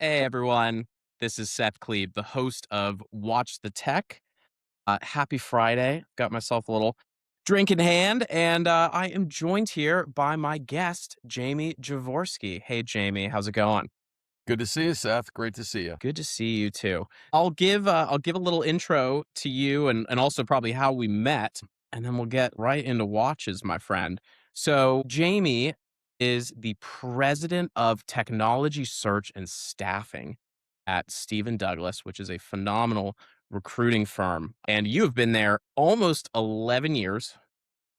Hey everyone, this is Seth Klebe, the host of Watch the Tech. Happy Friday. Got myself a little drink in hand, and I am joined here by my guest, Jamie Javorsky. Hey Jamie, how's it going? Good to see you, Seth. Great to see you. Good to see you too. I'll give a little intro to you and also probably how we met, and then we'll get right into watches, my friend. So Jamie is the president of technology search and staffing at Stephen Douglas, which is a phenomenal recruiting firm. And you have been there almost 11 years.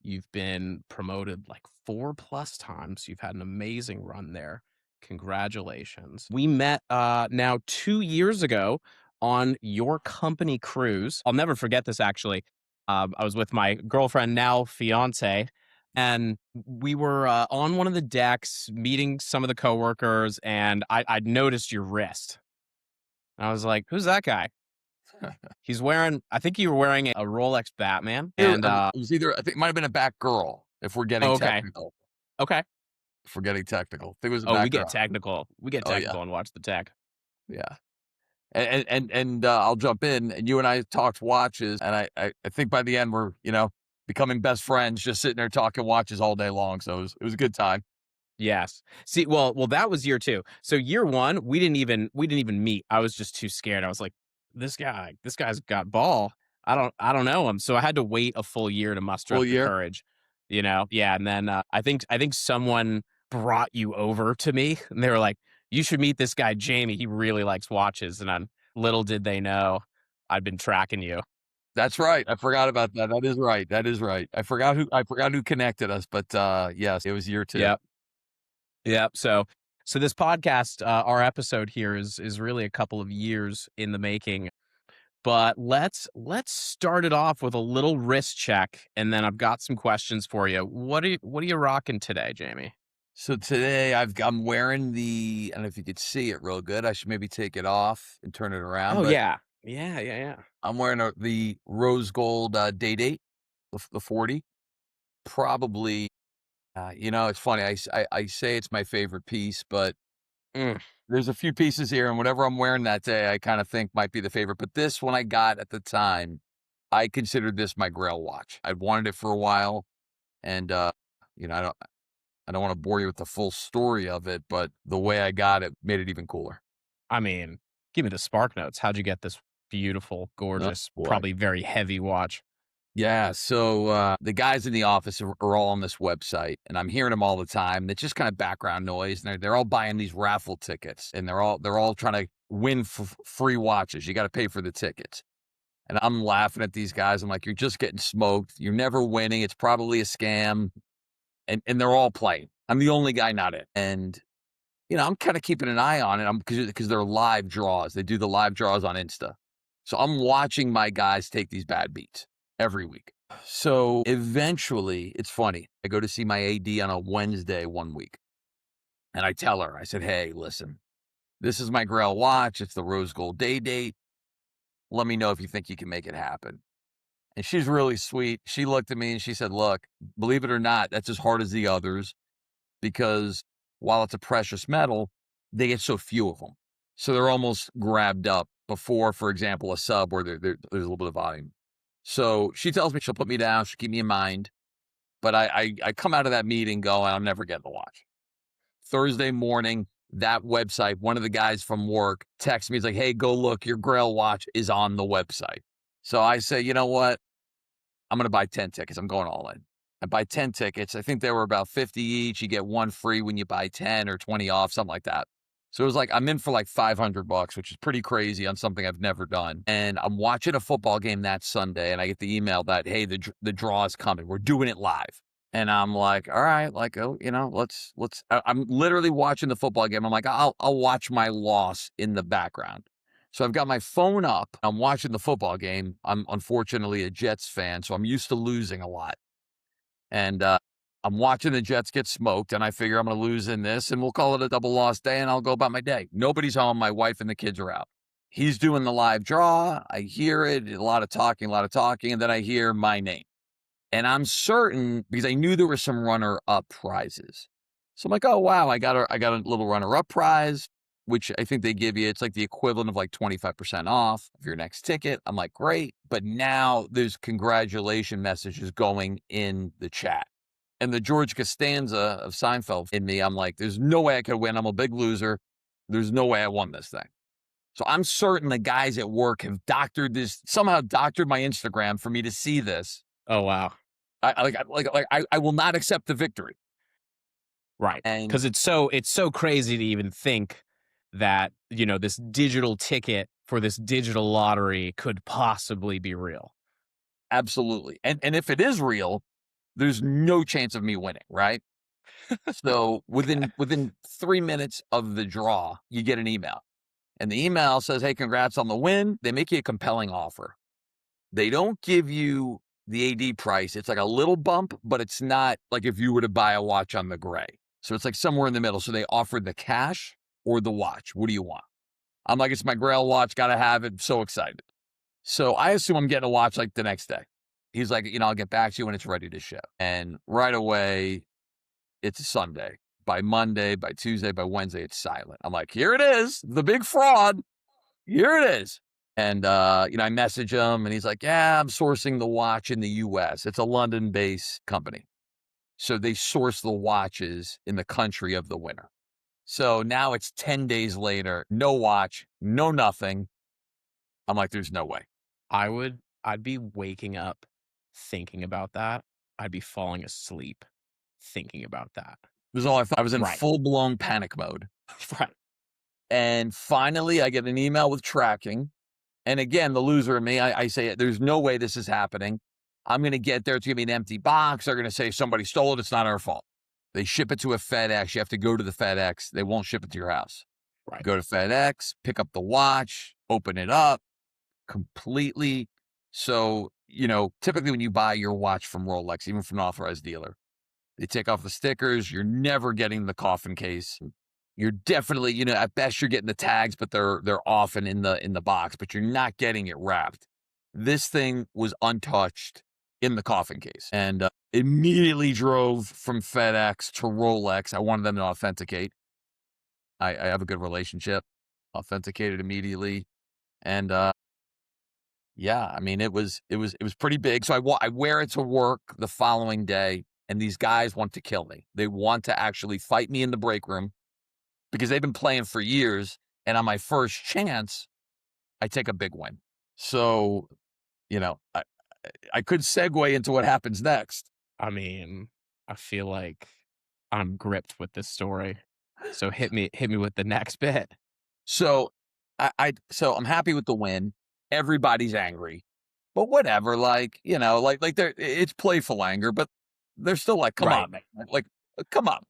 You've been promoted like 4 plus times. You've had an amazing run there. Congratulations. We met now 2 years ago on your company cruise. I'll never forget this actually. I was with my girlfriend, now fiance, and we were on one of the decks meeting some of the coworkers, and I'd noticed your wrist. I was like, "Who's that guy?" He's wearing, I think you were wearing a Rolex Batman, and It was either, I think it might have been a back girl, if we're getting oh, okay. technical. Okay. If we're getting technical. I think it was a Oh, we back get girl. technical. We get Oh, yeah. technical and watch the tech. Yeah. I'll jump in. And you and I talked watches, and I think by the end we're, becoming best friends, just sitting there talking watches all day long. So it was a good time. Yes. See, well, that was year 2. So year 1, we didn't even meet. I was just too scared. I was like, this guy's got ball. I don't know him. So I had to wait a full year to muster Full up the year. courage, you know? Yeah. And then I think someone brought you over to me and they were like, you should meet this guy, Jamie. He really likes watches. And then little did they know I'd been tracking you. That's right. I forgot about that. That is right. That is right. I forgot who connected us, but yes, it was year two. Yep. Yep. So this podcast, our episode here is really a couple of years in the making. But let's start it off with a little wrist check, and then I've got some questions for you. What are you rocking today, Jamie? So today I'm wearing I don't know if you could see it real good. I should maybe take it off and turn it around, Oh but yeah, yeah. I'm wearing the rose gold day date, the 40. Probably, it's funny. I say it's my favorite piece, but Mm, there's a few pieces here, and whatever I'm wearing that day, I kind of think might be the favorite. But this one I got at the time, I considered this my Grail watch. I'd wanted it for a while, and you know, I don't I don't want to bore you with the full story of it, but the way I got it made it even cooler. I mean, give me the spark notes. How'd you get this beautiful, Oh gorgeous, boy. probably very heavy watch? Yeah, so, the guys in the office are all on this website, and I'm hearing them all the time. It's just kinda background noise, and they're all buying these raffle tickets, and they're all trying to win free watches. You gotta pay for the tickets, and I'm laughing at these guys. I'm like, "You're just getting smoked. You're never winning. It's probably a scam," and they're all playing. I'm the only guy not in, and, I'm kinda keeping an eye on it. I'm because they're live draws. They do the live draws on Insta. So I'm watching my guys take these bad beats every week. So eventually, it's funny. I go to see my AD on a Wednesday one week, and I tell her, I said, "Hey, listen, this is my Grail watch. It's the rose gold day date. Let me know if you think you can make it happen." And she's really sweet. She looked at me and she said, "Look, believe it or not, that's as hard as the others because while it's a precious metal, they get so few of them. So they're almost grabbed up before, for example, a sub where there's a little bit of volume." So she tells me she'll put me down, she'll keep me in mind. But I come out of that meeting going, I'm never getting the watch. Thursday morning, that website, one of the guys from work texts me. He's like, "Hey, go look. Your Grail watch is on the website." So I say, you know what? I'm going to buy 10 tickets. I'm going all in. I buy 10 tickets. I think they were about 50 each. You get one free when you buy 10 or 20 off, something like that. So it was like, I'm in for like $500, which is pretty crazy on something I've never done. And I'm watching a football game that Sunday, and I get the email that, hey, the draw is coming. We're doing it live. And I'm like, all right, like, oh, I'm literally watching the football game. I'm like, I'll watch my loss in the background. So I've got my phone up. I'm watching the football game. I'm unfortunately a Jets fan, so I'm used to losing a lot. And I'm watching the Jets get smoked, and I figure I'm going to lose in this, and we'll call it a double loss day, and I'll go about my day. Nobody's home. My wife and the kids are out. He's doing the live draw. I hear it, a lot of talking, and then I hear my name. And I'm certain because I knew there were some runner-up prizes. So I'm like, oh wow, I got a little runner-up prize. which I think they give you. It's like the equivalent of like 25% off of your next ticket. I'm like, great. But now there's congratulation messages going in the chat. And the George Costanza of Seinfeld in me, I'm like, there's no way I could win. I'm a big loser. There's no way I won this thing. So I'm certain the guys at work have somehow doctored my Instagram for me to see this. Oh, wow. I will not accept the victory. Right. And Because it's so crazy to even think that, this digital ticket for this digital lottery could possibly be real. absolutely. And if it is real, there's no chance of me winning, right? So within 3 minutes of the draw, you get an email. And the email says, hey, congrats on the win. They make you a compelling offer. They don't give you the AD price. It's like a little bump, but it's not like if you were to buy a watch on the gray. So it's like somewhere in the middle. So they offered the cash or the watch. What do you want? I'm like, it's my Grail watch. Got to have it. So excited. So I assume I'm getting a watch like the next day. He's like, I'll get back to you when it's ready to ship. And right away, it's a Sunday. By Monday, by Tuesday, by Wednesday, it's silent. I'm like, here it is, the big fraud. Here it is. And, I message him and he's like, yeah, I'm sourcing the watch in the US. It's a London based company. So they source the watches in the country of the winner. So now it's 10 days later, no watch, no nothing. I'm like, there's no way. I'd be waking up thinking about that. I'd be falling asleep thinking about that. It was all I thought. I was in Right. full blown panic mode. Right. And finally, I get an email with tracking. And again, the loser in me, I say, there's no way this is happening. I'm going to get there. It's going to be an empty box. They're going to say somebody stole it. It's not our fault. They ship it to a FedEx. You have to go to the FedEx. They won't ship it to your house. Right. Go to FedEx, pick up the watch, open it up completely. So, typically when you buy your watch from Rolex, even from an authorized dealer, they take off the stickers. You're never getting the coffin case. You're definitely, at best you're getting the tags, but they're often in the box, but you're not getting it wrapped. This thing was untouched in the coffin case, and immediately drove from FedEx to Rolex. I wanted them to authenticate. I have a good relationship. Authenticated immediately, and yeah, I mean it was pretty big. So I wear it to work the following day, and these guys want to kill me. They want to actually fight me in the break room because they've been playing for years. And on my first chance, I take a big win. So, I could segue into what happens next. I mean, I feel like I'm gripped with this story. So hit me with the next bit. So so I'm happy with the win. Everybody's angry, but whatever. Like it's playful anger, but they're still like, come Right. on, man. Like, come on.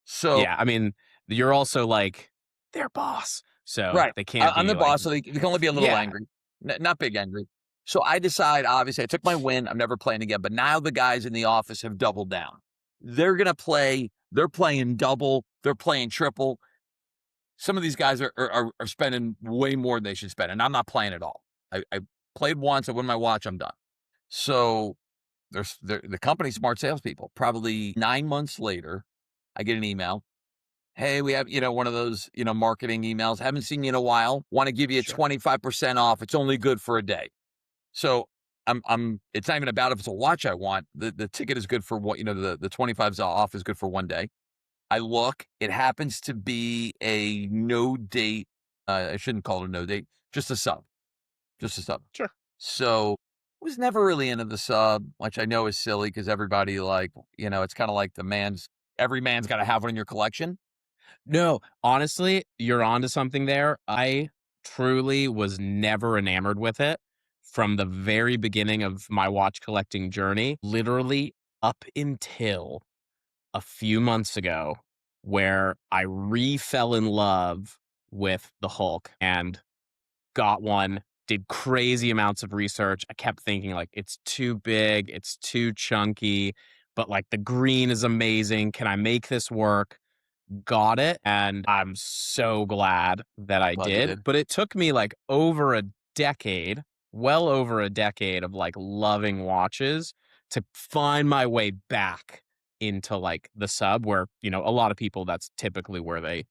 So, Yeah, I mean, you're also like their boss, so right. they can't I'm the be like, boss, so they can only be a little yeah, angry, not big angry. So I decide, obviously, I took my win. I'm never playing again. But now the guys in the office have doubled down. They're going to play. They're playing double. They're playing triple. Some of these guys are spending way more than they should spend. And I'm not playing at all. I played once. I win my watch. I'm done. So the company's smart salespeople. Probably 9 months later, I get an email. Hey, we have, one of those, marketing emails. Haven't seen you in a while. Want to give you sure, 25% off. It's only good for a day. So it's not even about if it's a watch I want. The ticket is good for what, the 25's off is good for one day. I look, it happens to be a no date. I shouldn't call it a no date, just a sub, just a sub. sure. So was never really into the sub, which I know is silly because everybody it's kind of like every man's got to have one in your collection. No, honestly, you're onto something there. I truly was never enamored with it from the very beginning of my watch collecting journey, literally up until a few months ago, where I fell in love with the Hulk and got one, did crazy amounts of research. I kept thinking like it's too big, it's too chunky, but like the green is amazing. Can I make this work? Got it, and I'm so glad that I Glad you did, did. but it took me, like, over a decade, well over a decade of, like, loving watches to find my way back into, like, the sub where, a lot of people, that's typically where they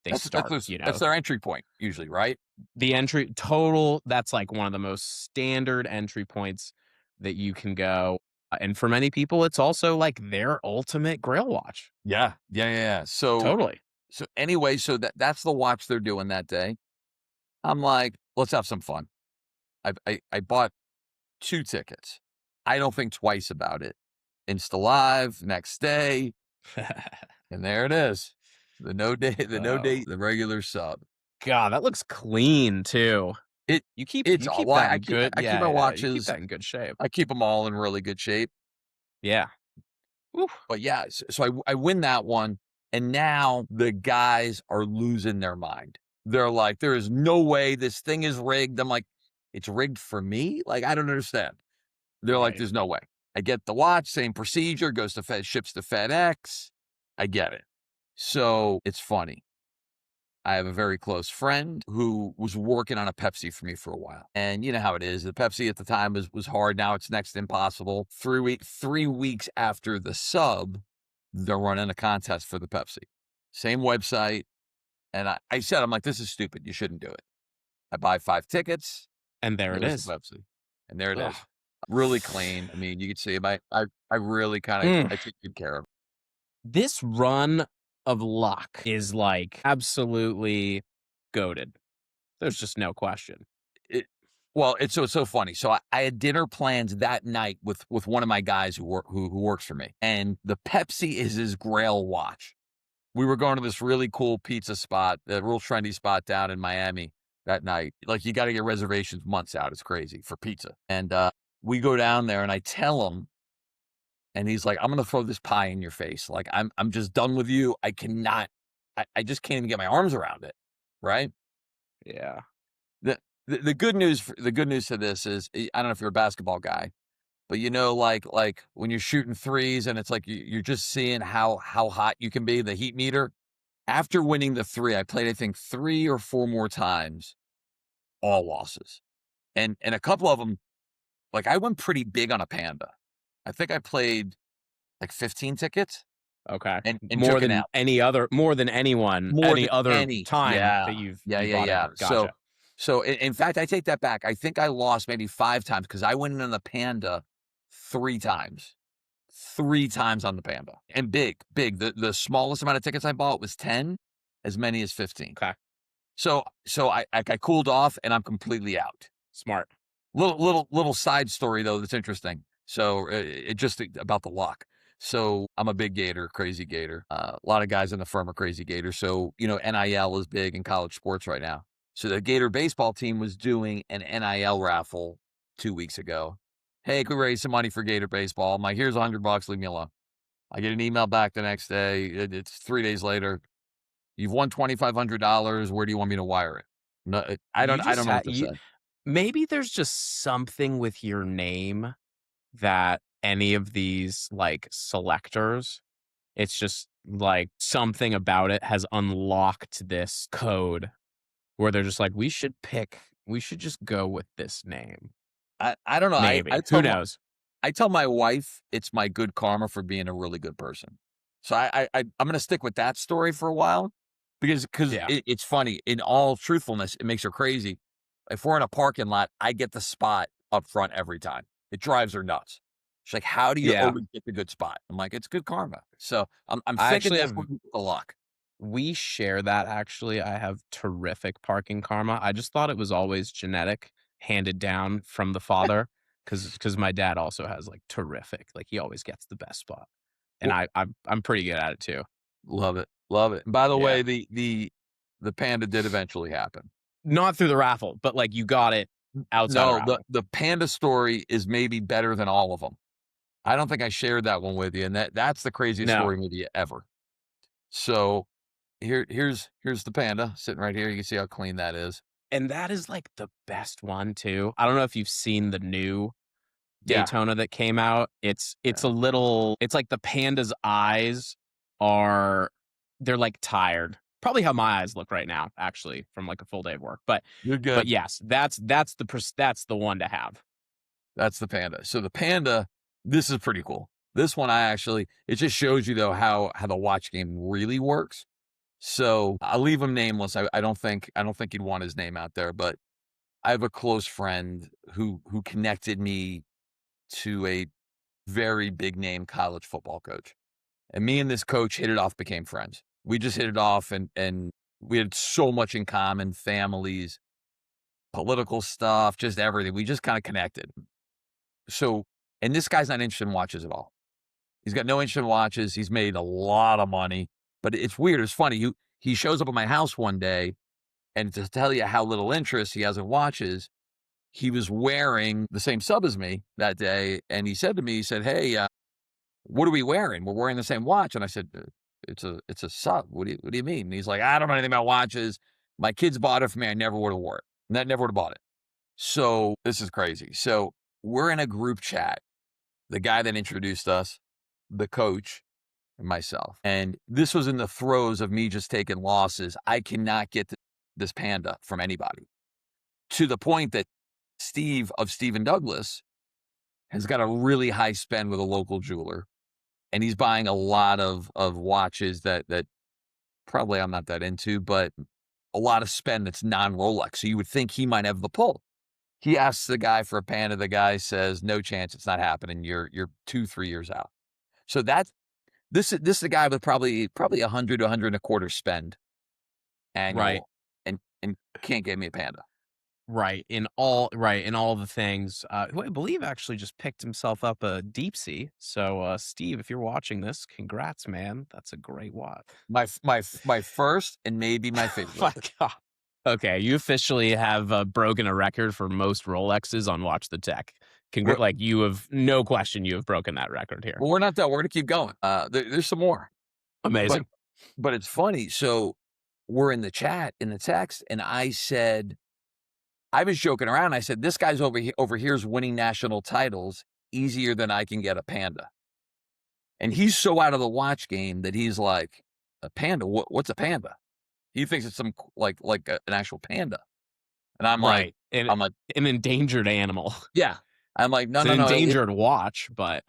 they start, you That's know. their entry point usually, right? The entry total, that's like one of the most standard entry points that you can go. And for many people, it's also like their ultimate Grail watch. Yeah. Yeah, yeah, yeah. So Totally. so anyway, so that's the watch they're doing that day. I'm like, "Let's have some fun." I bought 2 tickets. I don't think twice about it. Insta Live, next day, and there it is. The no Oh, date, the regular sub. God, that looks clean too. It You keep it's you all keep well, that in good, I keep yeah, my yeah, you keep watches, that in good shape. I keep them all in really good shape. Yeah. Woo. But yeah, so I win that one, and now the guys are losing their mind. They're like, "There is no way this thing is rigged." I'm like, "It's rigged for me? Like, I don't understand." They're like, Right. "There's no way." I get the watch, same procedure, goes to ships to FedEx. I get it. So it's funny. I have a very close friend who was working on a Pepsi for me for a while. And you know how it is. The Pepsi at the time was hard. Now it's next to impossible. 3 weeks after the sub, they're running a contest for the Pepsi. Same website. And I said, I'm like, this is stupid. You shouldn't do it. I buy 5 tickets. And there it There's the is. Pepsi. And there it Ugh. is. Really clean. I mean, you can see I really kind of Mm. I take good care of This run of luck is like absolutely goated. There's just no question. it. Well, it's so funny. So I had dinner plans that night with one of my guys who works for me, and the Pepsi is his Grail watch. We were going to this really cool pizza spot, a real trendy spot down in Miami that night. Like, you gotta get reservations months out, it's crazy, for pizza, and, we go down there, and I tell him, and he's like, "I'm gonna throw this pie in your face, like, I'm just done with you, I cannot I just can't even get my arms around it," right? Yeah. The the good news to this is, I don't know if you're a basketball guy, but, like, when you're shooting threes and it's like you're just seeing how hot you can be, the heat meter. After winning the 3, I played, I think, 3 or 4 more times, all losses. And a couple of them, like, I went pretty big on a Panda. I think I played, like, 15 tickets Okay. and took an L. More than anyone, More any than other any. time Yeah. that Yeah, you yeah, bought yeah. ever. So Gotcha. so in fact, I take that back. I think I lost maybe 5 times because I went in on the Panda 3 times. 3 times on the Panda. And big, big. The smallest amount of tickets I bought was 10, as many as 15. Okay. So I cooled off and I'm completely out. Smart. Little side story though that's interesting. So it just about the luck. So I'm a big Gator, crazy Gator. A lot of guys in the firm are crazy Gators. So NIL is big in college sports right now. So the Gator baseball team was doing an NIL raffle 2 weeks ago. Hey, could we raise some money for Gator baseball? I'm like, here's $100, leave me alone. I get an email back the next day. It's 3 days later. You've won $2,500. Where do you want me to wire it? No, You I just don't know had what to you say. maybe there's just something with your name that any of these like selectors, it's just like something about it has unlocked this code where they're just like, we should just go with this name. I don't know. Maybe. Who knows? I tell my wife it's my good karma for being a really good person. So I'm gonna stick with that story for a while because Yeah. it's funny. In all truthfulness, it makes her crazy. If we're in a parking lot, I get the spot up front every time. It drives her nuts. She's like, "How do you Yeah. always get the good spot?" I'm like, "It's good karma." So I'm I thinking actually that's have what the luck. we share that actually. I have terrific parking karma. I just thought it was always genetic, handed down from the father, because my dad also has, like, terrific, like, he always gets the best spot, and Well, I'm pretty good at it too. love it, love it. And by the Yeah. way, the Panda did eventually happen. Not through the raffle, but, like, you got it outside the No, the raffle. the Panda story is maybe better than all of them. I don't think I shared that one with you, and that's the craziest No, story maybe ever. So, here's the Panda sitting right here. You can see how clean that is. and that is, like, the best one too. I don't know if you've seen the new Yeah, Daytona that came out. It's a yeah. little, it's like the panda's eyes are, they're, like, tired. Probably how my eyes look right now, actually, from, like, a full day of work. You're But good. yes, that's the one to have. That's the Panda. So the Panda, this is pretty cool. This one it just shows you though how the watch game really works. So I'll leave him nameless. I don't think he'd want his name out there, but I have a close friend who connected me to a very big name college football coach. And me and this coach hit it off, became friends. We just hit it off and we had so much in common, families, political stuff, just everything. We just kind of connected. So, and this guy's not interested in watches at all. He's got no interest in watches. He's made a lot of money, but it's weird. It's funny. He shows up at my house one day, and to tell you how little interest he has in watches, he was wearing the same sub as me that day, and he said to me, he said, "Hey, what are we wearing? We're wearing the same watch." And I said, it's a sub. What do you mean?" And he's like, "I don't know anything about watches. My kids bought it for me. I never would have wore it. Never would have bought it." So this is crazy. So we're in a group chat. The guy that introduced us, the coach, and myself. And this was in the throes of me just taking losses. I cannot get this Panda from anybody, to the point that Steve of Steve and Douglas has got a really high spend with a local jeweler. And he's buying a lot of watches that probably I'm not that into, but a lot of spend that's non-Rolex. So you would think he might have the pull. He asks the guy for a Panda. The guy says, "No chance, it's not happening. You're 2-3 years out." So this is a guy with probably 100 to 100 and a quarter spend Right. annual, and can't get me a Panda. In all the things, who I believe actually just picked himself up a deep sea. So, Steve, if you're watching this, congrats, man. That's a great watch. My first and maybe my My favorite. God. Okay, you officially have broken a record for most Rolexes on Watch the Tech. We're Like you have no question you have broken that record here. well, we're not done. We're gonna keep going. There's some more, but Amazing. it's funny. So we're in the chat in the text, and I said, I was joking around. I said, "This guy's over here's winning national titles easier than I can get a Panda." And he's so out of the watch game that he's like, "A Panda? What's a Panda?" He thinks it's some an actual panda. And I'm like, Right. And I'm like, an endangered animal. "Yeah." I'm like, "No, It's an no, no." endangered watch, but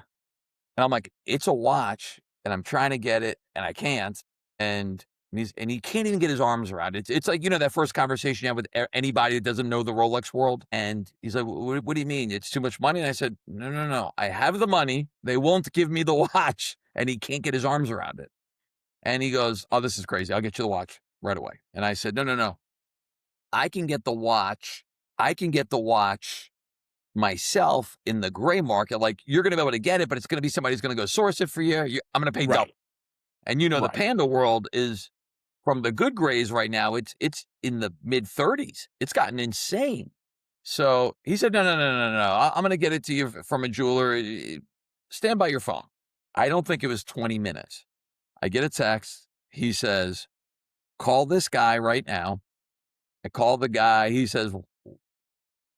And I'm like, "It's a watch, and I'm trying to get it, and I can't." And he can't even get his arms around it. It's like, that first conversation you have with anybody that doesn't know the Rolex world. And he's like, What do you mean? It's too much money?" And I said, "No, no, no. I have the money. They won't give me the watch." And he can't get his arms around it. And he goes, "Oh, this is crazy. I'll get you the watch right away." And I said, "No, no, no. I can get the watch. I can get the watch myself in the gray market. Like, you're going to be able to get it, but it's going to be somebody who's going to go source it for you. I'm going to pay double." right. And the Right. Panda world is, from the good grays right now, it's in the mid 30s. It's gotten insane. So he said, "No, no, no, no, no. I'm going to get it to you from a jeweler. Stand by your phone." I don't think it was 20 minutes. I get a text. He says, "Call this guy right now." I call the guy. He says,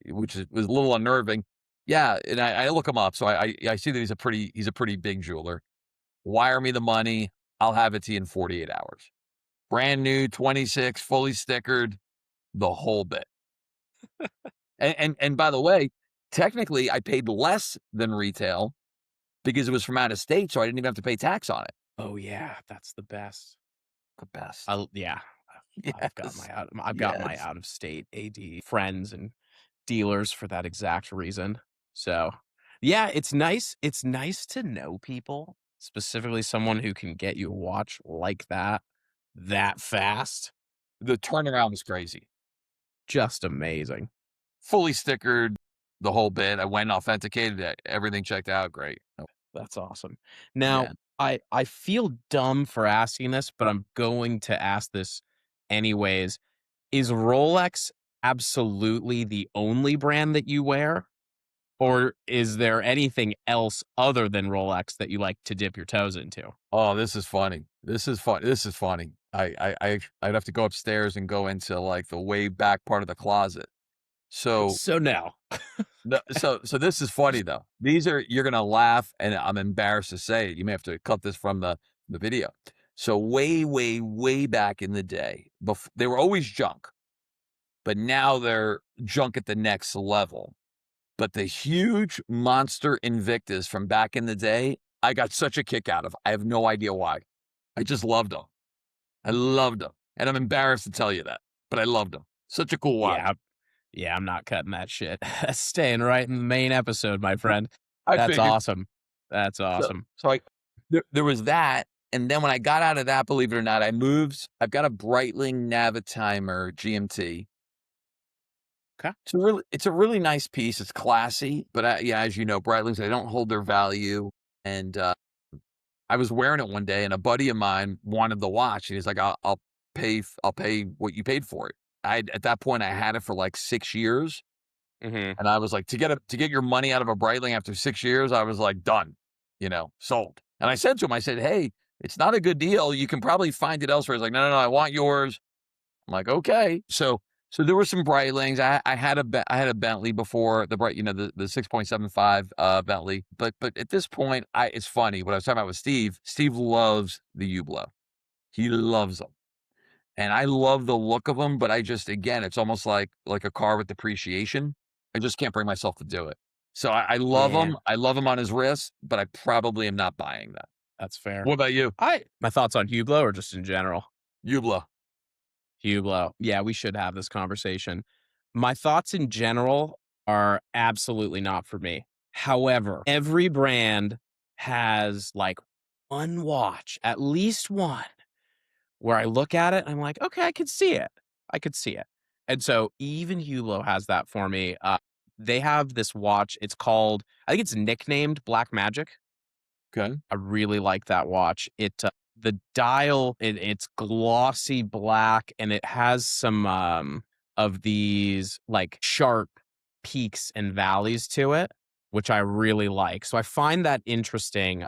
was a little unnerving. Yeah, and I look him up, so I see that he's a pretty big jeweler. "Wire me the money. I'll have it to you in 48 hours. Brand new, 26, fully stickered, the whole bit." And by the way, technically, I paid less than retail because it was from out of state, so I didn't even have to pay tax on it. Oh yeah, that's the best. The best. Yeah. Yes. I've got my Yes. out of state AD friends and dealers for that exact reason. So, yeah, it's nice to know people, specifically someone who can get you a watch like that fast. The turnaround was crazy. Just amazing. Fully stickered, the whole bit. I went, authenticated it, everything checked out, great. Oh, That's awesome. Now, yeah. I feel dumb for asking this, but I'm going to ask this anyways. Is Rolex absolutely the only brand that you wear? Or is there anything else other than Rolex that you like to dip your toes into? Oh, this is funny. This is funny. I'd have to go upstairs and go into, like, the way back part of the closet. So So no. so this is funny, though. These are You're gonna laugh, and I'm embarrassed to say it. You may have to cut this from the video. So way, way, way back in the day, they were always junk, but now they're junk at the next level. But the huge monster Invictus from back in the day, I got such a kick out of. I have no idea why. I just loved them. I loved them, and I'm embarrassed to tell you that, but I loved them. Such a cool watch. Yeah, yeah, I'm not cutting that shit. That's staying right in the main episode, my friend. I That's figured. awesome. That's So awesome. so I there was that, and then when I got out of that, believe it or not, I've got a Breitling Navitimer GMT. 'Kay. It's a really nice piece. It's classy, but yeah, as you know, Breitlings, they don't hold their value, and, I was wearing it one day, and a buddy of mine wanted the watch, and he's like, I'll pay what you paid for it." At that point, I had it for, like, 6 years, Mhm. and I was like, to get your money out of a Breitling after 6 years, I was like, "Done," sold. And I said to him, I said, "Hey, it's not a good deal. You can probably find it elsewhere." He's like, "No, no, no, I want yours." I'm like, "Okay." So there were some Breitlings. I had a Bentley before, the 6.75 Bentley. But at this point, it's funny what I was talking about with Steve. Steve loves the Hublot. He loves them. And I love the look of them, but again, it's almost like a car with depreciation. I just can't bring myself to do it. So I love Yeah, him. I love him on his wrist, but I probably am not buying that. that's fair. What about you? I my thoughts on Hublot or just in general? Hublot. Hublot. Yeah, we should have this conversation. My thoughts in general are absolutely not for me. However, every brand has, like, one watch, at least one, where I look at it and I'm like, "Okay, I could see it. I could see it." And so even Hublot has that for me. They have this watch, it's called I think it's nicknamed Black Magic. Okay. I really like that watch. The dial, it's glossy black and it has some, of these, like, sharp peaks and valleys to it, which I really like. So I find that interesting. They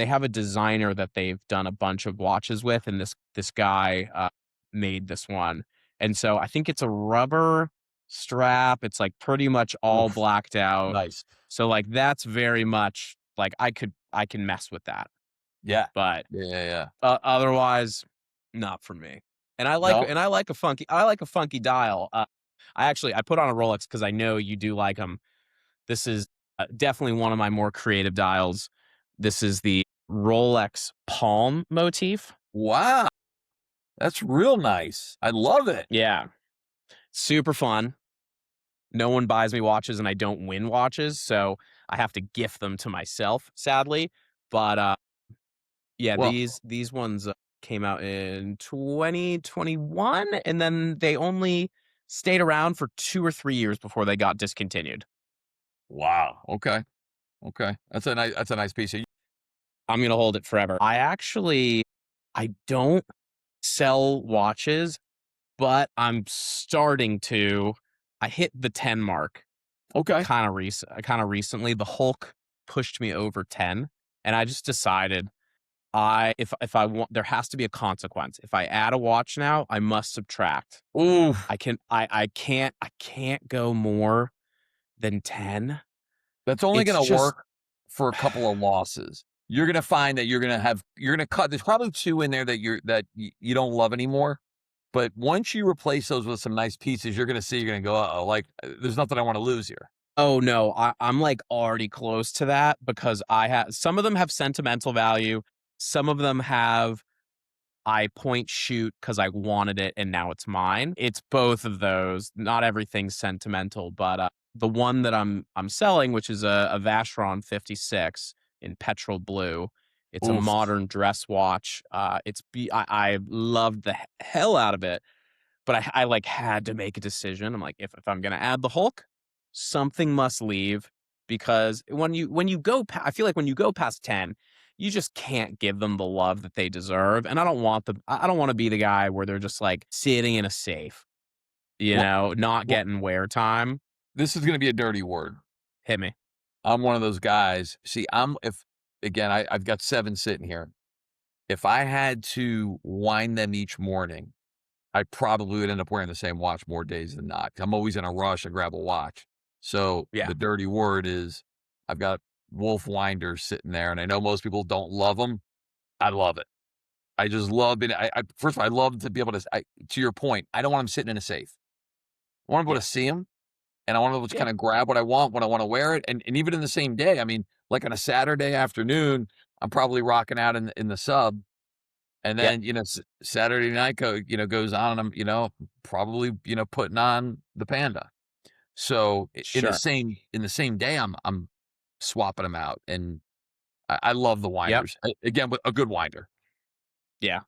have a designer that they've done a bunch of watches with, and this guy, made this one. And so I think it's a rubber strap. It's, like, pretty much all Oof. blacked out. Nice. So, like, that's very much like, I can mess with that, Yeah. but, Yeah, yeah, yeah. otherwise, not for me. No? I like a funky dial. I put on a Rolex because I know you do like them. This is, definitely one of my more creative dials. This is the Rolex palm motif. Wow. That's real nice. I love it. Yeah, super fun. No one buys me watches and I don't win watches, so I have to gift them to myself, sadly. But, yeah, Well, these ones, came out in 2021, and then they only stayed around for 2 or 3 years before they got discontinued. wow. Okay. Okay. That's a nice piece of I'm gonna hold it forever. I don't sell watches, but I'm starting to. I hit the 10 mark okay. kinda recently. The Hulk pushed me over 10, and I just decided if I want there has to be a consequence. If I add a watch now, I must subtract. Ooh, I can't go more than 10. that's only It's gonna just work for a couple of losses. You're gonna find that you're gonna cut there's probably 2 in there you don't love anymore, but once you replace those with some nice pieces, you're gonna see you're gonna go, "Uh-oh, there's nothing I wanna lose here." Oh, no, I'm, like, already close to that because I have some of them have sentimental value, some of them have I point shoot because I wanted it and now it's mine. It's both of those. Not everything's sentimental, but, the one that I'm selling, which is a Vacheron 56 in petrol blue, it's a Oof. modern dress watch. I loved the hell out of it, but I, like, had to make a decision. I'm like, if I'm gonna add the Hulk, something must leave because when you go pa I feel like when you go past 10, you just can't give them the love that they deserve, and I don't wanna be the guy where they're just, like, sitting in a safe, Well not well, getting wear time. this is gonna be a dirty word. Hit me. I'm one of those guys. See, I'm if again, I've got 7 sitting here. If I had to wind them each morning, I probably would end up wearing the same watch more days than not. I'm always in a rush to grab a watch. So Yeah. the dirty word is I've got Wolf winders sitting there, and I know most people don't love them. I love it. I just love it. First of all, I love to be able to. To your point, I don't want them sitting in a safe. I want to be able Yeah. to see them, and I want to be able to Yeah. kind of grab what I want when I want to wear it, and even in the same day. I mean, like on a Saturday afternoon, I'm probably rocking out in the sub. And Yep. then, Saturday night goes on, and I'm, probably, putting on the Panda. So in the Sure. same day, I'm swapping them out, and I love the Yep. winders. Again, with a good winder. Yeah.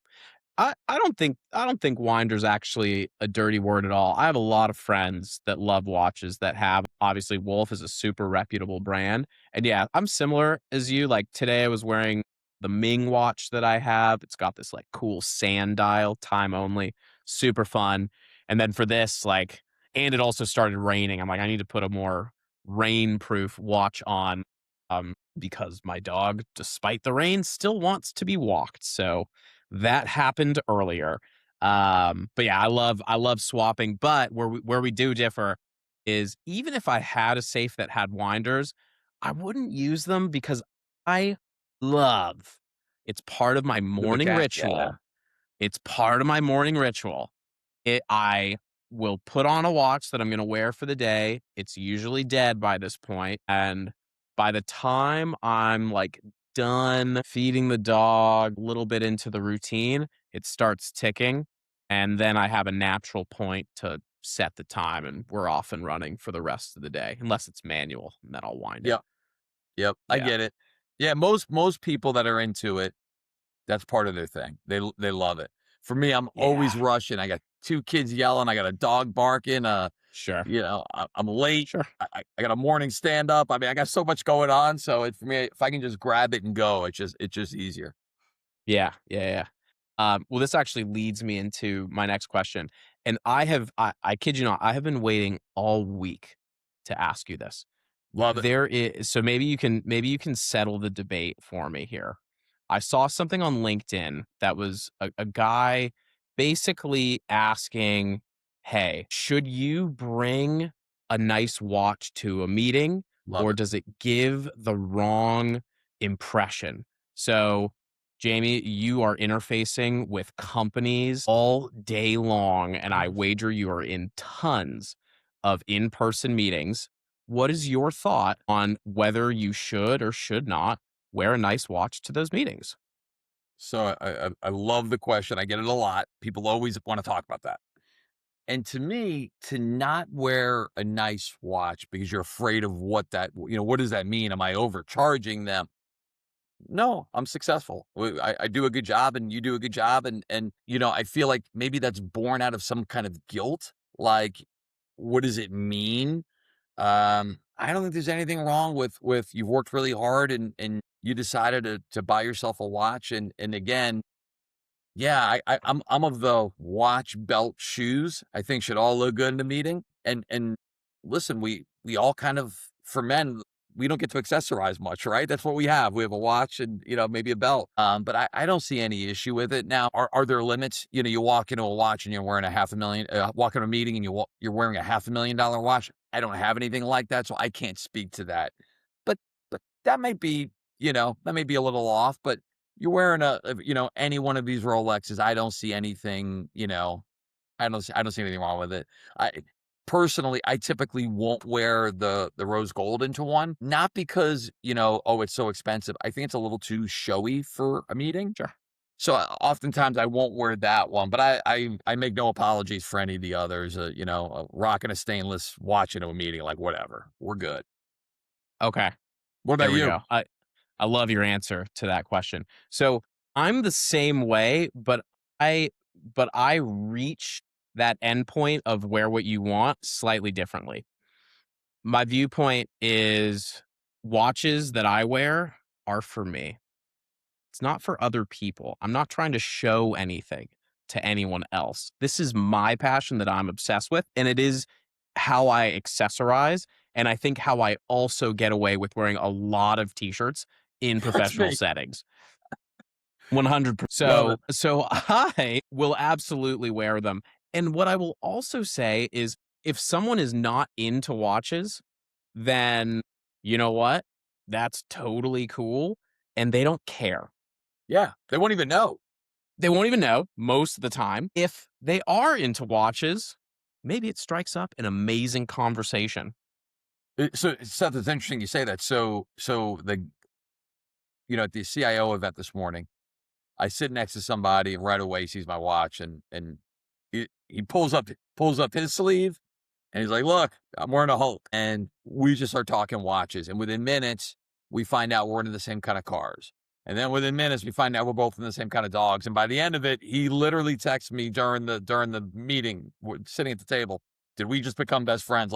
I don't think winder's actually a dirty word at all. I have a lot of friends that love watches that have obviously Wolf is a super reputable brand. And yeah, I'm similar as you. Like today I was wearing the Ming watch that I have. It's got this like cool sand dial, time only, super fun. And then for this, like, and it also started raining. I'm like, I need to put a more rain-proof watch on because my dog, despite the rain, still wants to be walked. So that happened earlier. But yeah, I love swapping, but where we do differ is even if I had a safe that had winders, I wouldn't use them because I love it's part of my The morning mechanic, yeah. ritual. It's part of my morning ritual. I will put on a watch that I'm gonna wear for the day. It's usually dead by this point, and by the time I'm, like, done feeding the dog, a little bit into the routine, it starts ticking, and then I have a natural point to set the time, and we're off and running for the rest of the day, unless it's manual, and then I'll wind it. Yep, yep, I Yeah. get it. Yeah, most people that are into it, that's part of their thing. They love it. For me, I'm Yeah. always rushing. I got 2 kids yelling, I got a dog barking, Sure. I'm late. Sure. I got a morning stand up. I mean, I got so much going on, so for me, if I can just grab it and go, it's just easier. Yeah, yeah, yeah. Well, this actually leads me into my next question, and I kid you not, I have been waiting all week to ask you this. Love it. There is so maybe you can settle the debate for me here. I saw something on LinkedIn that was a guy basically asking, "Hey, should you bring a nice watch to a meeting, Love or it. does it give the wrong impression?" So, Jamie, you are interfacing with companies all day long, and I wager you are in tons of in-person meetings. What is your thought on whether you should or should not wear a nice watch to those meetings? So I love the question. I get it a lot. People always wanna talk about that. And to me, to not wear a nice watch because you're afraid of what does that mean? Am I overcharging them? No, I'm successful. I do a good job and you do a good job. And I feel like maybe that's born out of some kind of guilt. Like, what does it mean? I don't think there's anything wrong with you've worked really hard and you decided to buy yourself a watch. And again, yeah, I'm of the watch, belt, shoes, I think should all look good in a meeting. And listen, we all kind of for men, we don't get to accessorize much, right? That's what we have. We have a watch and maybe a belt. But I don't see any issue with it. Now, are there limits? You walk into a watch and you're wearing a half a million, walk into a meeting and you're wearing a $500,000 watch. I don't have anything like that, so I can't speak to that. But that might be, that may be a little off, but you're wearing any one of these Rolexes, I don't see anything, I don't see anything wrong with it. I personally, I typically won't wear the rose gold into one, not because, oh, it's so expensive. I think it's a little too showy for a meeting. Sure. So oftentimes I won't wear that one, but I make no apologies for any of the others. Rocking a stainless watch into a meeting, like whatever, we're good. Okay. What There about we you? go. I love your answer to that question. So I'm the same way, I but I reach that endpoint of where what you want slightly differently. My viewpoint is watches that I wear are for me. It's not for other people. I'm not trying to show anything to anyone else. This is my passion that I'm obsessed with, and it is how I accessorize, and I think how I also get away with wearing a lot of t-shirts in That's professional me. settings. 100%. Love it. So I will absolutely wear them. And what I will also say is if someone is not into watches, then you know what? That's totally cool, and they don't care. Yeah, they won't even know. They won't even know most of the time. If they are into watches, maybe it strikes up an amazing conversation. So, Seth, it's interesting you say that. So the CIO event this morning, I sit next to somebody and right away he sees my watch and he pulls up his sleeve and he's like, "Look, I'm wearing a Hulk." And we just start talking watches. And within minutes, we find out we're into the same kind of cars. And then within minutes, we find out we're both in the same kind of dogs. And by the end of it, he literally texts me during the meeting, sitting at the table. Did we just become best friends?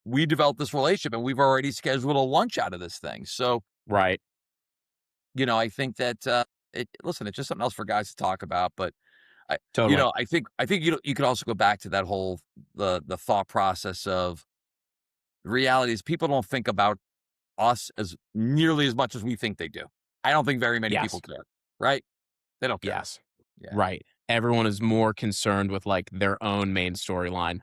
We developed this relationship and we've already scheduled a lunch out of this thing. So, Right. I think that listen, it's just something else for guys to talk about. But Totally. I think you could also go back to that whole the thought process of the reality is people don't think about us as nearly as much as we think they do. I don't think very many people Yes. care, right? They don't care. Yes. Yeah, Right. Everyone is more concerned with, like, their own main storyline.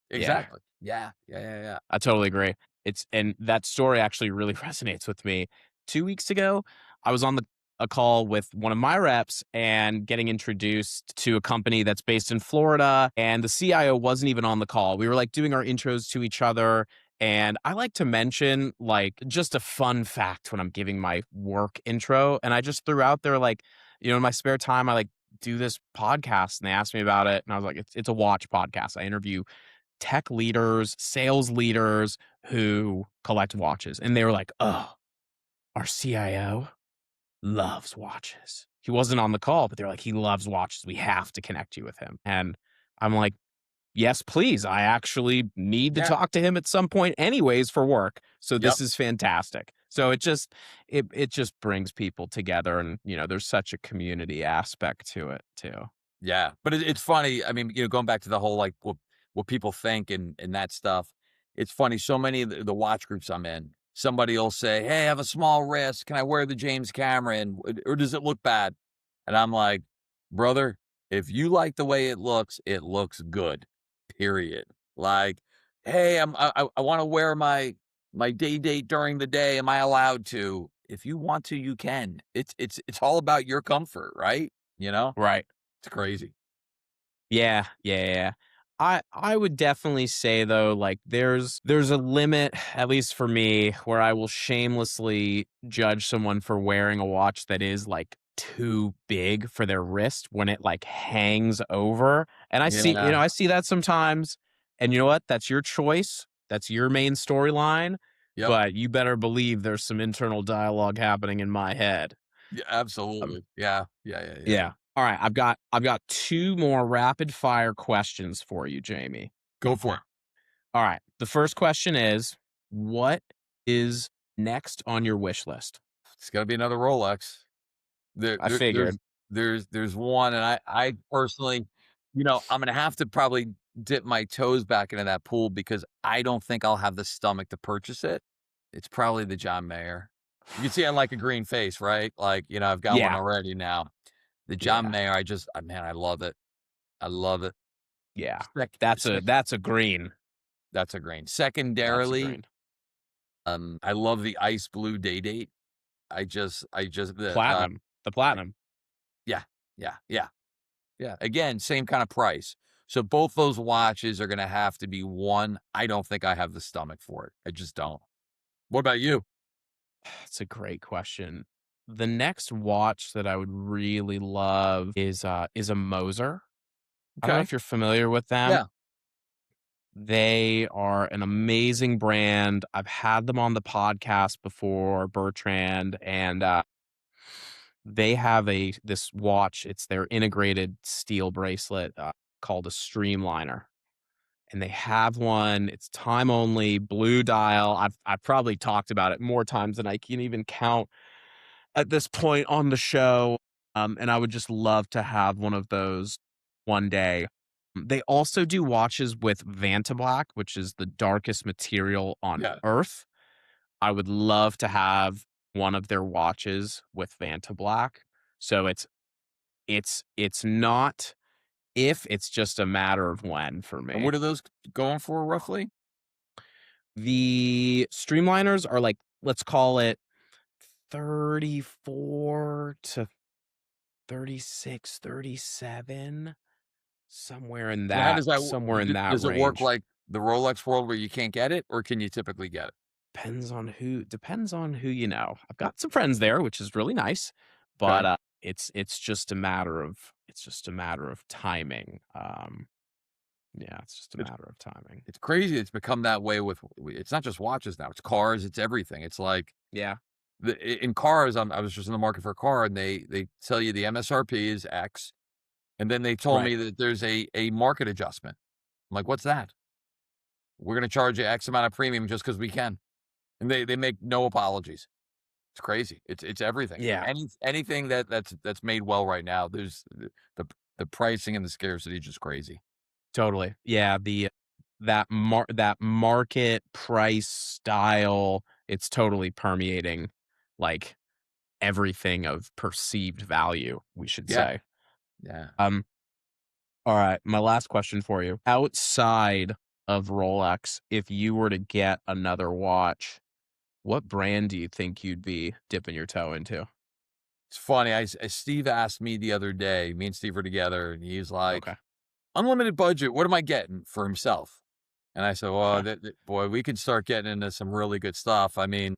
Yeah. exactly. Yeah, yeah, yeah, yeah. I totally agree. It's and that story actually really resonates with me. 2 weeks ago, I was on a call with one of my reps and getting introduced to a company that's based in Florida, and the CIO wasn't even on the call. We were, like, doing our intros to each other, and I like to mention, like, just a fun fact when I'm giving my work intro, and I just threw out there, like, in my spare time, I, like, do this podcast, and they asked me about it, and I was like, "It's a watch podcast." I interview tech leaders, sales leaders who collect watches. And they were like, "Oh, our CIO loves watches." He wasn't on the call, but they're like, "He loves watches. We have to connect you with him." And I'm like, "Yes, please. I actually need to Yeah, talk to him at some point anyways for work. So yep. this is fantastic." So it just brings people together and, there's such a community aspect to it too. Yeah, but it's funny. I mean, going back to the whole like what people think and that stuff. It's funny. So many of the watch groups I'm in, somebody will say, "Hey, I have a small wrist. Can I wear the James Cameron, or does it look bad?" And I'm like, "Brother, if you like the way it looks good. Period. Like, hey, I want to wear my day date during the day. Am I allowed to? If you want to, you can. It's all about your comfort, right? You know." Right. It's crazy. Yeah, yeah, yeah, yeah. I would definitely say though, like there's a limit, at least for me, where I will shamelessly judge someone for wearing a watch that is like too big for their wrist when it like hangs over. And Yeah. I see that sometimes. And you know what? That's your choice. That's your main storyline. Yep. But you better believe there's some internal dialogue happening in my head. Yeah, Um, absolutely. Yeah. Yeah, yeah, yeah. yeah. All right, I've got 2 more rapid fire questions for you, Jamie. Go for it. All right. The first question is, what is next on your wish list? It's gotta be another Rolex. There I there there's figured. there's one, and I personally, I'm gonna have to probably dip my toes back into that pool because I don't think I'll have the stomach to purchase it. It's probably the John Mayer. You can see I like a green face, right? Like, I've got one Yeah, already now. The John yeah, Mayer, man, I love it. I love it. yeah. Sec That's a sec that's a green. That's a green. That's a Secondarily, green. I love the ice blue day date. I just Platinum. The platinum. yeah, yeah, yeah, yeah. Again, same kind of price. So both those watches are gonna have to be one. I don't think I have the stomach for it. I just don't. What about you? That's a great question. The next watch that I would really love is a Moser. I don't know Okay. if you're familiar with them. Yeah. They are an amazing brand. I've had them on the podcast before, Bertrand, and they have this watch. It's their integrated steel bracelet called a Streamliner, and they have one. It's time only, blue dial. I've probably talked about it more times than I can even count at this point on the show. And I would just love to have one of those one day. They also do watches with Vantablack, which is the darkest material on Yeah. Earth. I would love to have one of their watches with Vantablack. So it's not if, it's just a matter of when for And me. what are those going for roughly? The Streamliners are like, let's call it 34 to 36, 37, And how does that somewhere in that does it work range. like the Rolex world where you can't get it, or can you typically get it? Depends on who you know. I've got some friends there, which is really nice, but, Okay. it's just a matter of timing. Yeah, it's just a It's matter of timing. it's crazy. It's become that way with it's not just watches now. It's cars. It's everything. It's like Yeah, in cars. I was just in the market for a car, and they tell you the MSRP is X, and then they told right. me that there's a market adjustment. I'm like, what's that? We're gonna charge you X amount of premium just because we can, and they make no apologies. It's crazy. It's everything. Yeah, Anything that's made well right now. There's the the pricing and the scarcity is just crazy. totally. Yeah, that market price style, it's totally permeating, like, everything of perceived value, we should Yeah, say. yeah. Um, alright, my last question for you. Outside of Rolex, if you were to get another watch, what brand do you think you'd be dipping your toe into? It's funny. Steve asked me the other day. Me and Steve were together, and he's like, Okay, "Unlimited budget. What am I getting for himself?" And I said, "Well, okay. boy, we could start getting into some really good stuff." I mean,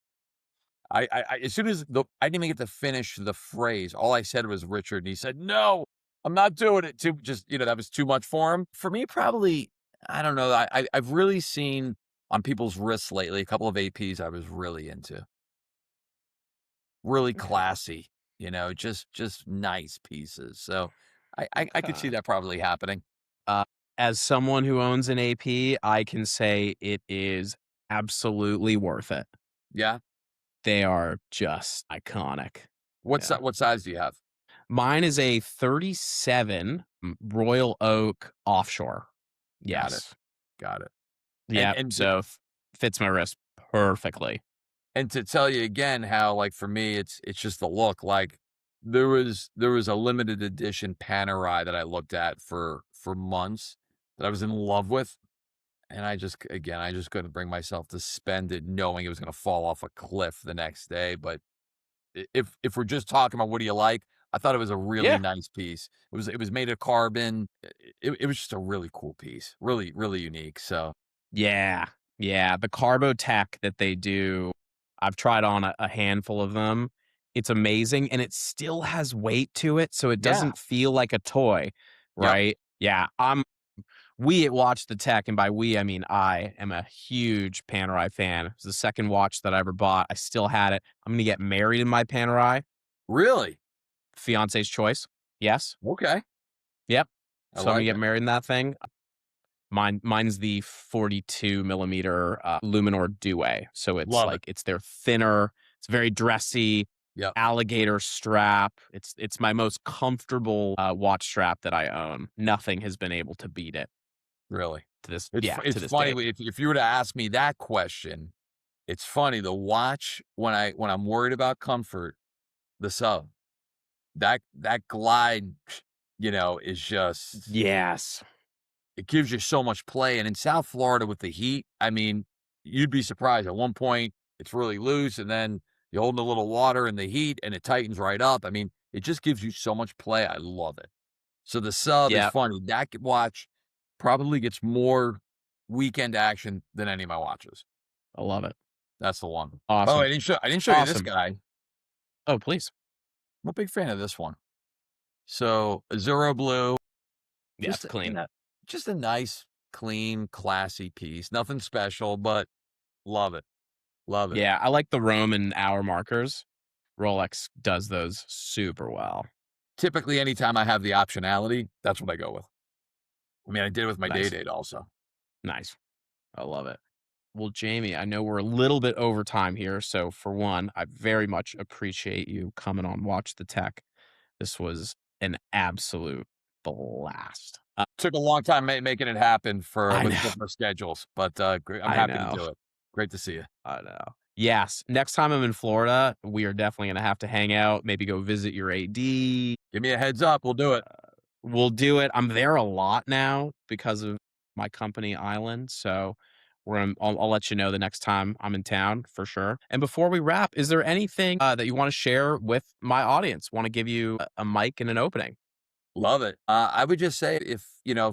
as soon as I didn't even get to finish the phrase. All I said was Richard, and he said, "No, I'm not doing it." Too just that was too much for him. For me, probably I don't know. I've really seen on people's wrists lately a couple of APs I was really into, really Okay. classy. Just nice pieces. So I could see Okay. that probably happening. Uh, as someone who owns an AP, I can say it is absolutely worth it. Yeah. They are just iconic. Yeah. What size do you have? Mine is a 37 Royal Oak offshore. Got it. Yes. Got it. And Yeah. and to, So fits my wrist perfectly. and to tell you again how like for me it's just the look. Like there was a limited edition Panerai that I looked at for months that I was in love with. And I just couldn't bring myself to spend it knowing it was gonna fall off a cliff the next day. But if we're just talking about what do you like, I thought it was a really Yeah. nice piece. It was made of carbon. It was just a really cool piece. Really, really unique. So Yeah. Yeah. The Carbo Tech that they do, I've tried on a handful of them. It's amazing and it still has weight to it. So it yeah. doesn't feel like a toy, Yep. right? Yeah. We at Watch the Tech, and by we, I mean I am a huge Panerai fan. It was the second watch that I ever bought. I still had it. I'm going to get married in my Panerai. Really? Fiance's choice. Yes. Okay. Yep. I So I'm going to like get it. married in that thing. Mine's the 42 millimeter Luminor Due. So Love it. they're thinner. It's very dressy. Yep. Alligator strap. It's my most comfortable watch strap that I own. Nothing has been able to beat it Really. to this. It's Yeah, to it's this funny date. if you were to ask me that question, it's funny, the watch when I'm worried about comfort, the sub, that glide, is just Yes. it gives you so much play, and in South Florida with the heat, I mean, you'd be surprised. At one point, it's really loose, and then you hold a little water in the heat, and it tightens right up. I mean, it just gives you so much play. I love it. So the sub is Yeah. funny. That watch probably gets more weekend action than any of my watches. I love it. That's the one. By the way, Awesome. I didn't show you this Awesome. guy. I'm Oh, please. a big fan of this one. So Azuro Blue, Yeah, just it's clean. just a nice, clean, classy piece. Nothing special, but love it. Love it. Yeah, I like the Roman hour markers. Rolex does those super well. Typically, anytime I have the optionality, that's what I go with. I mean, I did it with my day Nice. date also. Nice. I love it. Well, Jamie, I know we're a little bit over time here. So, for one, I very much appreciate you coming on Watch the Tech. This was an absolute blast. Took a long time making it happen for I with know. different schedules, but I'm I happy to know. do it. Great to see you. I know. Yes. Next time I'm in Florida, we are definitely going to have to hang out, maybe go visit your AD. Give me a heads up. We'll do it. We'll do it. I'm there a lot now because of my company Island. So I'll let you know the next time I'm in town for sure. And before we wrap, is there anything that you want to share with my audience? Want to give you a mic and an opening? Love it. I would just say if,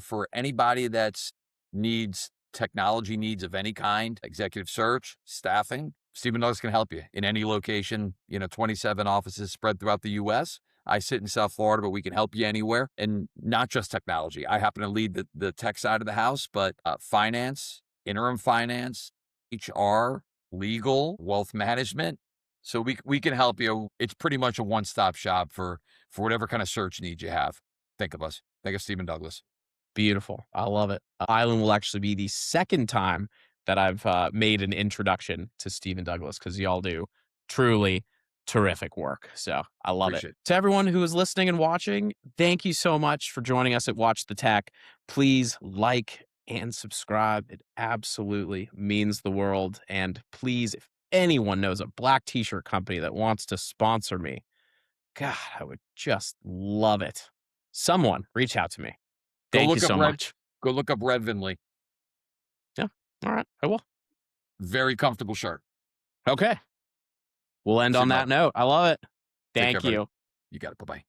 for anybody that's needs technology needs of any kind, executive search, staffing, Stephen Douglas can help you in any location, 27 offices spread throughout the US. I sit in South Florida, but we can help you anywhere. And not just technology. I happen to lead the tech side of the house, but finance, interim finance, HR, legal, wealth management. So we can help you. It's pretty much a one-stop shop for whatever kind of search needs you have. Think of us. Think of Stephen Douglas. Beautiful. I love it. Island will actually be the second time that I've made an introduction to Stephen Douglas because y'all do truly terrific work. So I love it. Appreciate it. To everyone who is listening and watching, thank you so much for joining us at Watch the Tech. Please like and subscribe. It absolutely means the world. And please, if anyone knows a black t shirt company that wants to sponsor me, God, I would just love it. Someone reach out to me. Go Thank you look up so Red. much. Go look up Red Vinley. Yeah. All right. I will. Very comfortable shirt. Okay. We'll end See you, on brother. that note. I love it. Take care, Thank buddy. you. You got it. Bye bye.